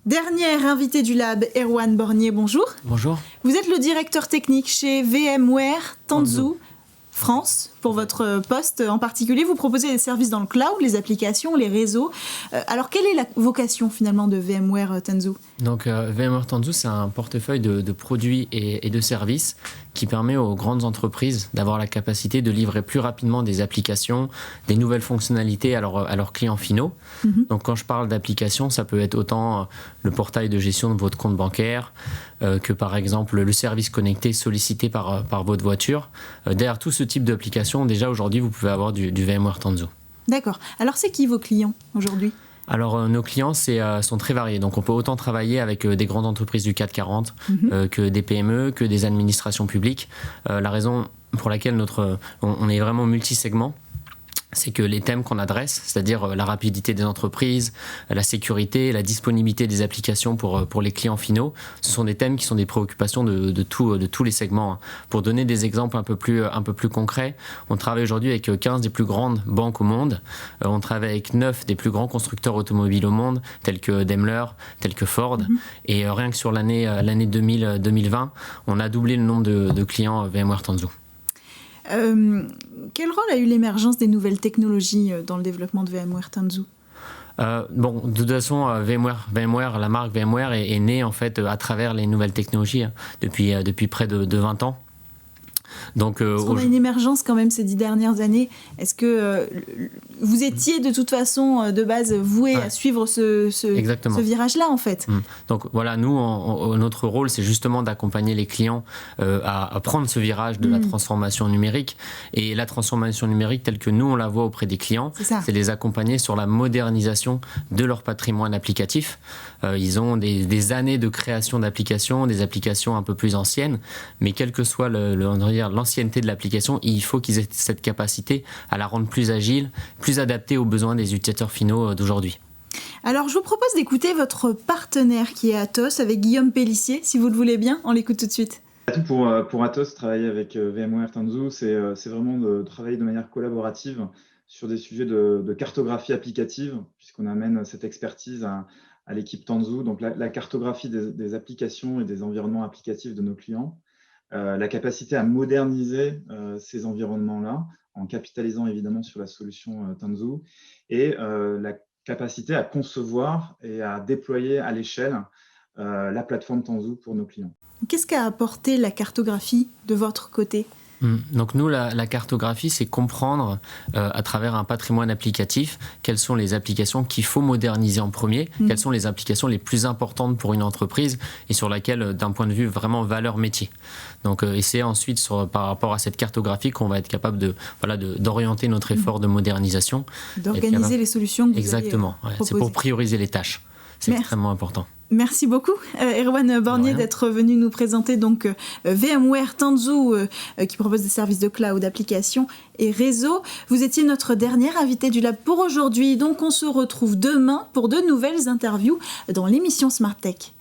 Dernière invitée du lab, Erwan Bornier, bonjour. Bonjour. Vous êtes le directeur technique chez VMware Tanzu France. Pour votre poste en particulier, vous proposez des services dans le cloud, les applications, les réseaux. Alors, quelle est la vocation finalement de VMware Tanzu ? Donc, VMware Tanzu, c'est un portefeuille de produits et de services qui permet aux grandes entreprises d'avoir la capacité de livrer plus rapidement des applications, des nouvelles fonctionnalités à leurs clients finaux. Donc, quand je parle d'applications, ça peut être autant le portail de gestion de votre compte bancaire que, par exemple, le service connecté sollicité par votre voiture. Derrière tout ce type d'application, déjà aujourd'hui, vous pouvez avoir du VMware Tanzu. D'accord. Alors, c'est qui vos clients aujourd'hui ? Alors, nos clients sont très variés. Donc, on peut autant travailler avec des grandes entreprises du CAC 40 que des PME, que des administrations publiques. La raison pour laquelle on est vraiment multisegment, c'est que les thèmes qu'on adresse, c'est-à-dire la rapidité des entreprises, la sécurité, la disponibilité des applications pour les clients finaux, ce sont des thèmes qui sont des préoccupations de tous les segments. Pour donner des exemples un peu plus concrets, on travaille aujourd'hui avec 15 des plus grandes banques au monde, on travaille avec 9 des plus grands constructeurs automobiles au monde, tels que Daimler, tels que Ford, et rien que sur l'année 2020, on a doublé le nombre de clients VMware Tanzu. Quel rôle a eu l'émergence des nouvelles technologies dans le développement de VMware Tanzu ? De toute façon, VMware, la marque VMware est née en fait à travers les nouvelles technologies depuis près de 20 ans. Donc, on a une émergence quand même ces 10 dernières années. Est-ce que vous étiez de toute façon de base voué à suivre ce virage-là en fait ? Donc voilà, nous, notre rôle, c'est justement d'accompagner les clients à prendre ce virage de la transformation numérique. Et la transformation numérique telle que nous, on la voit auprès des clients, c'est les accompagner sur la modernisation de leur patrimoine applicatif. Ils ont des années de création d'applications, des applications un peu plus anciennes, mais quel que soit l'ancienneté de l'application, il faut qu'ils aient cette capacité à la rendre plus agile, plus adaptée aux besoins des utilisateurs finaux d'aujourd'hui. Alors, je vous propose d'écouter votre partenaire qui est Atos, avec Guillaume Pellissier, si vous le voulez bien. On l'écoute tout de suite. Pour Atos, travailler avec VMware Tanzu, c'est vraiment de travailler de manière collaborative sur des sujets de cartographie applicative, puisqu'on amène cette expertise à l'équipe Tanzu. Donc, la cartographie des applications et des environnements applicatifs de nos clients. La capacité à moderniser ces environnements-là en capitalisant évidemment sur la solution Tanzu et la capacité à concevoir et à déployer à l'échelle la plateforme Tanzu pour nos clients. Qu'est-ce qu'a apporté la cartographie de votre côté ? Donc nous, la cartographie, c'est comprendre à travers un patrimoine applicatif quelles sont les applications qu'il faut moderniser en premier, quelles sont les applications les plus importantes pour une entreprise et sur laquelle, d'un point de vue vraiment valeur métier. Donc et c'est ensuite par rapport à cette cartographie qu'on va être capable d'orienter notre effort de modernisation. D'organiser les solutions que vous allez proposer. C'est pour prioriser les tâches. C'est extrêmement important. Merci beaucoup, Erwan Bornier, d'être venu nous présenter donc VMware Tanzu, qui propose des services de cloud, applications et réseaux. Vous étiez notre dernière invitée du Lab pour aujourd'hui, donc on se retrouve demain pour de nouvelles interviews dans l'émission Smart Tech.